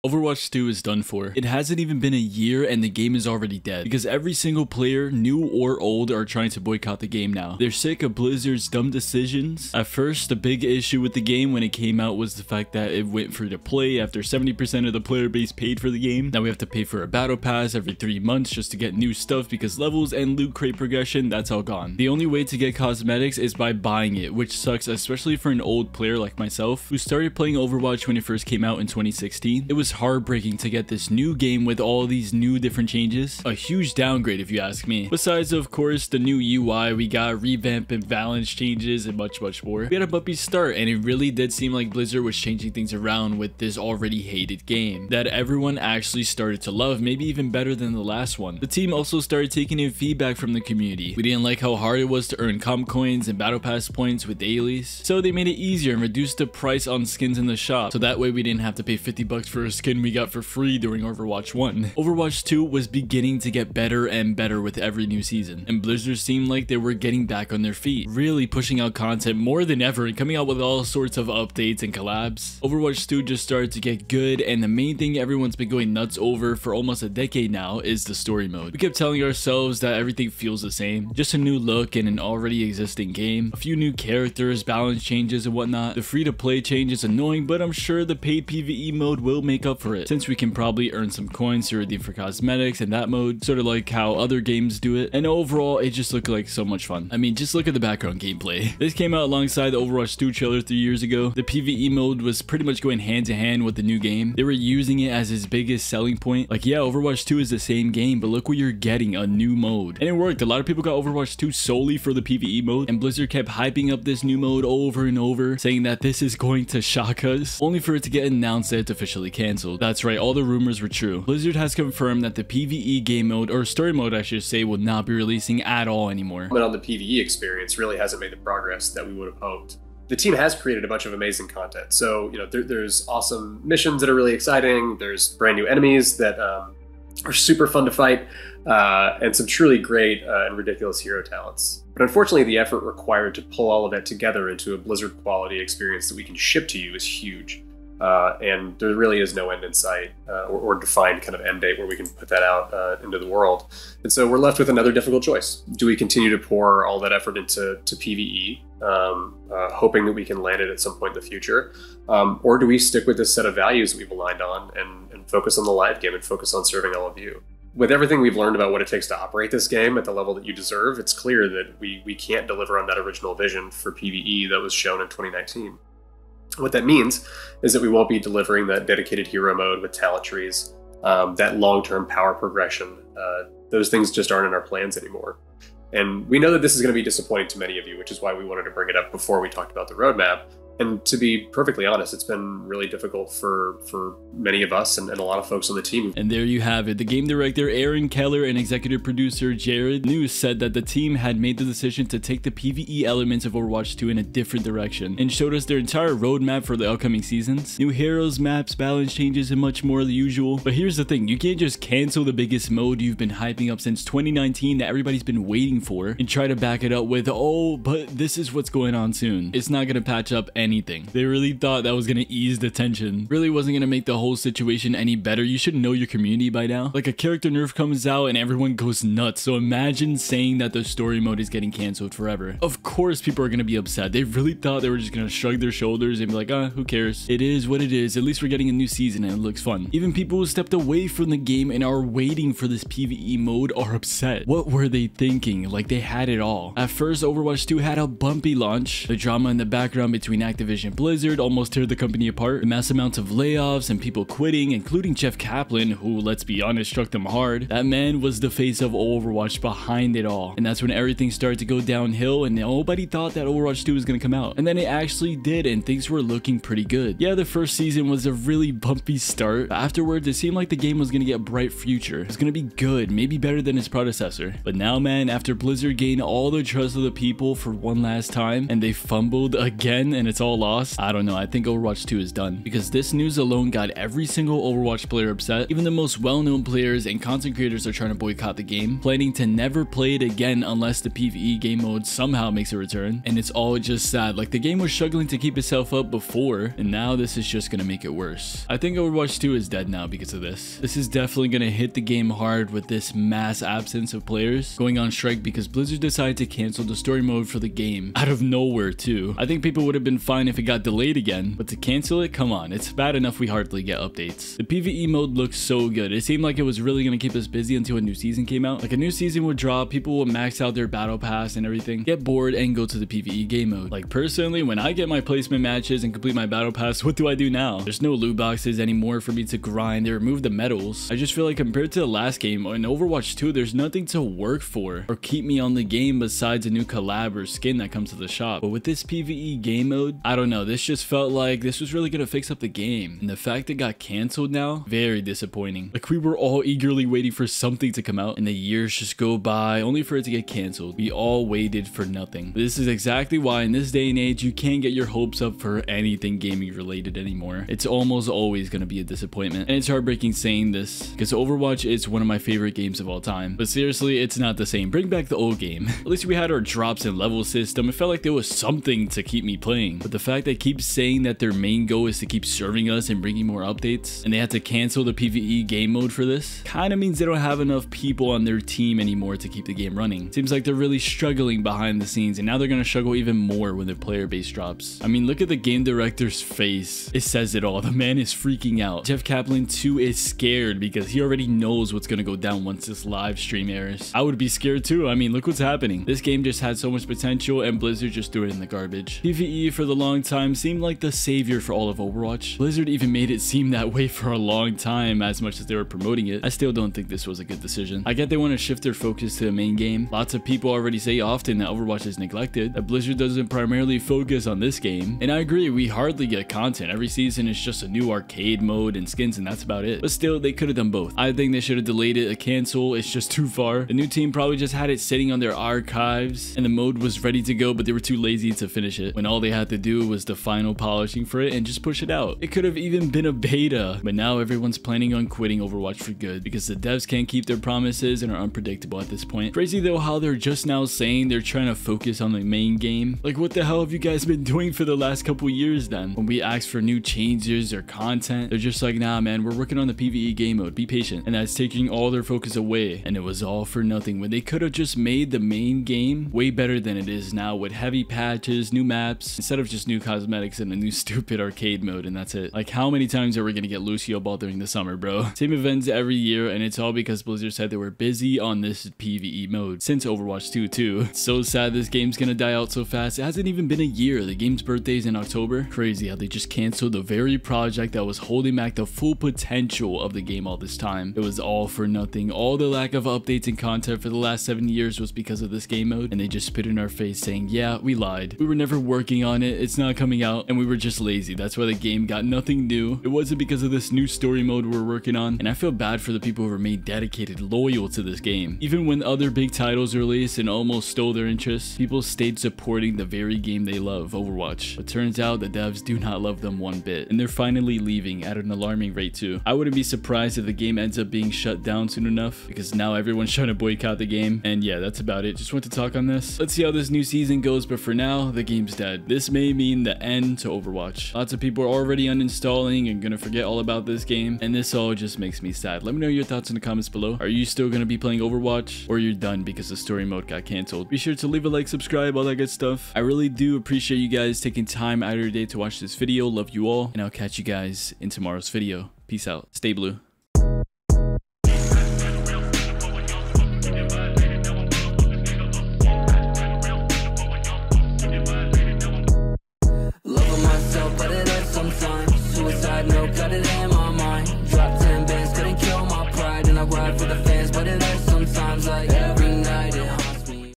Overwatch 2 is done for. It hasn't even been a year and the game is already dead because every single player, new or old, are trying to boycott the game now. They're sick of Blizzard's dumb decisions. At first, the big issue with the game when it came out was the fact that it went free to play after 70% of the player base paid for the game. Now we have to pay for a battle pass every 3 months just to get new stuff because levels and loot crate progression, that's all gone. The only way to get cosmetics is by buying it, which sucks especially for an old player like myself who started playing Overwatch when it first came out in 2016. It was heartbreaking to get this new game with all these new different changes. A huge downgrade if you ask me. Besides of course the new UI, we got revamp and balance changes and much more. We had a bumpy start and it really did seem like Blizzard was changing things around with this already hated game that everyone actually started to love, maybe even better than the last one. The team also started taking in feedback from the community. We didn't like how hard it was to earn comp coins and battle pass points with dailies, so they made it easier and reduced the price on skins in the shop, so that way we didn't have to pay 50 bucks for a skin we got for free during Overwatch 1. Overwatch 2 was beginning to get better and better with every new season, and Blizzard seemed like they were getting back on their feet, really pushing out content more than ever and coming out with all sorts of updates and collabs. Overwatch 2 just started to get good, and the main thing everyone's been going nuts over for almost a decade now is the story mode. We kept telling ourselves that everything feels the same, just a new look in an already existing game, a few new characters, balance changes and whatnot. The free-to-play change is annoying, but I'm sure the paid PvE mode will make up for it, since we can probably earn some coins to redeem for cosmetics in that mode, sort of like how other games do it. And overall, it just looked like so much fun. I mean, just look at the background gameplay. This came out alongside the Overwatch 2 trailer 3 years ago. The PvE mode was pretty much going hand to hand with the new game. They were using it as its biggest selling point. Like, yeah, Overwatch 2 is the same game, but look what you're getting, a new mode. And it worked. A lot of people got Overwatch 2 solely for the PvE mode, and Blizzard kept hyping up this new mode over and over, saying that this is going to shock us, only for it to get announced that it's officially cancelled. That's right, all the rumors were true. Blizzard has confirmed that the PvE game mode, or story mode I should say, will not be releasing at all anymore. But on the PvE experience really hasn't made the progress that we would have hoped. The team has created a bunch of amazing content. So, you know, there's awesome missions that are really exciting. There's brand new enemies that are super fun to fight, and some truly great and ridiculous hero talents. But unfortunately, the effort required to pull all of that together into a Blizzard quality experience that we can ship to you is huge. And there really is no end in sight or defined kind of end date where we can put that out into the world. And so we're left with another difficult choice. Do we continue to pour all that effort into PvE, hoping that we can land it at some point in the future? Or do we stick with this set of values that we've aligned on and focus on the live game and focus on serving all of you? With everything we've learned about what it takes to operate this game at the level that you deserve, it's clear that we can't deliver on that original vision for PvE that was shown in 2019. What that means is that we won't be delivering that dedicated hero mode with talent trees, that long-term power progression. Those things just aren't in our plans anymore. And we know that this is going to be disappointing to many of you, which is why we wanted to bring it up before we talked about the roadmap. And to be perfectly honest, it's been really difficult for many of us and a lot of folks on the team. And there you have it. The game director Aaron Keller and executive producer Jared News said that the team had made the decision to take the PvE elements of Overwatch 2 in a different direction and showed us their entire roadmap for the upcoming seasons. New heroes, maps, balance changes, and much more the usual. But here's the thing, you can't just cancel the biggest mode you've been hyping up since 2019 that everybody's been waiting for and try to back it up with, oh, but this is what's going on soon. It's not gonna patch up anything. They really thought that was gonna ease the tension. Really wasn't gonna make the whole situation any better. You should know your community by now. Like, a character nerf comes out and everyone goes nuts. So imagine saying that the story mode is getting canceled forever. Of course people are gonna be upset. They really thought they were just gonna shrug their shoulders and be like, who cares? It is what it is. At least we're getting a new season and it looks fun. Even people who stepped away from the game and are waiting for this PvE mode are upset. What were they thinking? Like, they had it all. At first, Overwatch 2 had a bumpy launch. The drama in the background between Activision Blizzard almost tear the company apart. The mass amounts of layoffs and people quitting, including Jeff Kaplan, who, let's be honest, struck them hard. That man was the face of Overwatch behind it all. And that's when everything started to go downhill and nobody thought that Overwatch 2 was gonna come out. And then it actually did, and things were looking pretty good. Yeah, the first season was a really bumpy start, but afterwards it seemed like the game was gonna get a bright future. It was gonna be good, maybe better than its predecessor. But now, man, after Blizzard gained all the trust of the people for one last time and they fumbled again and it's all all lost, I don't know, I think Overwatch 2 is done. Because this news alone got every single Overwatch player upset. Even the most well-known players and content creators are trying to boycott the game, planning to never play it again unless the PvE game mode somehow makes a return. And it's all just sad. Like, the game was struggling to keep itself up before, and now this is just gonna make it worse. I think Overwatch 2 is dead now because of this. This is definitely gonna hit the game hard with this mass absence of players going on strike because Blizzard decided to cancel the story mode for the game out of nowhere too. I think people would have been fine if it got delayed again, but to cancel it, come on, it's bad enough we hardly get updates. The PvE mode looks so good. It seemed like it was really gonna keep us busy until a new season came out. Like, a new season would drop, people would max out their battle pass and everything, get bored and go to the PvE game mode. Like, personally, when I get my placement matches and complete my battle pass, what do I do now? There's no loot boxes anymore for me to grind. They removed the medals. I just feel like compared to the last game, in Overwatch 2, there's nothing to work for or keep me on the game besides a new collab or skin that comes to the shop. But with this PvE game mode, I don't know, this just felt like this was really gonna fix up the game. And the fact it got canceled now, very disappointing. Like, we were all eagerly waiting for something to come out and the years just go by only for it to get canceled. We all waited for nothing. This is exactly why in this day and age, you can't get your hopes up for anything gaming related anymore. It's almost always gonna be a disappointment. And it's heartbreaking saying this because Overwatch is one of my favorite games of all time. But seriously, it's not the same. Bring back the old game. At least we had our drops and level system. It felt like there was something to keep me playing. But the fact they keep saying that their main goal is to keep serving us and bringing more updates, and they had to cancel the PvE game mode for this, kind of means they don't have enough people on their team anymore to keep the game running. Seems like they're really struggling behind the scenes, and now they're gonna struggle even more when their player base drops. I mean, look at the game director's face. It says it all. The man is freaking out. Jeff Kaplan too is scared because he already knows what's gonna go down once this live stream airs. I would be scared too. I mean, look what's happening. This game just had so much potential and Blizzard just threw it in the garbage. PvE for the long time seemed like the savior for all of Overwatch. Blizzard even made it seem that way for a long time as much as they were promoting it. I still don't think this was a good decision. I get they want to shift their focus to the main game. Lots of people already say often that Overwatch is neglected, that Blizzard doesn't primarily focus on this game. And I agree, we hardly get content. Every season is just a new arcade mode and skins and that's about it. But still, they could have done both. I think they should have delayed it. A cancel, it's just too far. The new team probably just had it sitting on their archives and the mode was ready to go, but they were too lazy to finish it when all they had to do was the final polishing for it and just push it out. It could have even been a beta, but now everyone's planning on quitting Overwatch for good because the devs can't keep their promises and are unpredictable at this point. Crazy though how they're just now saying they're trying to focus on the main game. Like, what the hell have you guys been doing for the last couple years then? When we ask for new changes or content, they're just like, nah man, we're working on the PvE game mode, be patient. And that's taking all their focus away, and it was all for nothing when they could have just made the main game way better than it is now with heavy patches, new maps, instead of just new cosmetics and a new stupid arcade mode and that's it. Like, how many times are we gonna get Lucio Ball during the summer, bro? Same events every year, and it's all because Blizzard said they were busy on this PvE mode since Overwatch 2 too. It's so sad this game's gonna die out so fast. It hasn't even been a year. The game's birthday's in October. Crazy how they just canceled the very project that was holding back the full potential of the game all this time. It was all for nothing. All the lack of updates and content for the last 7 years was because of this game mode, and they just spit in our face saying, yeah, we lied. We were never working on it. It's not coming out, and we were just lazy. That's why the game got nothing new. It wasn't because of this new story mode we're working on, and I feel bad for the people who remained dedicated, loyal to this game. Even when other big titles released and almost stole their interest, people stayed supporting the very game they love, Overwatch. But turns out the devs do not love them one bit, and they're finally leaving at an alarming rate too. I wouldn't be surprised if the game ends up being shut down soon enough, because now everyone's trying to boycott the game. And yeah, that's about it. Just want to talk on this. Let's see how this new season goes, but for now, the game's dead. This may mean the end to Overwatch. Lots of people are already uninstalling and gonna forget all about this game, and this all just makes me sad. Let me know your thoughts in the comments below. Are you still gonna be playing Overwatch, or you're done because the story mode got canceled? Be sure to leave a like, subscribe, all that good stuff. I really do appreciate you guys taking time out of your day to watch this video. Love you all, and I'll catch you guys in tomorrow's video. Peace out. Stay blue. Loving myself, but it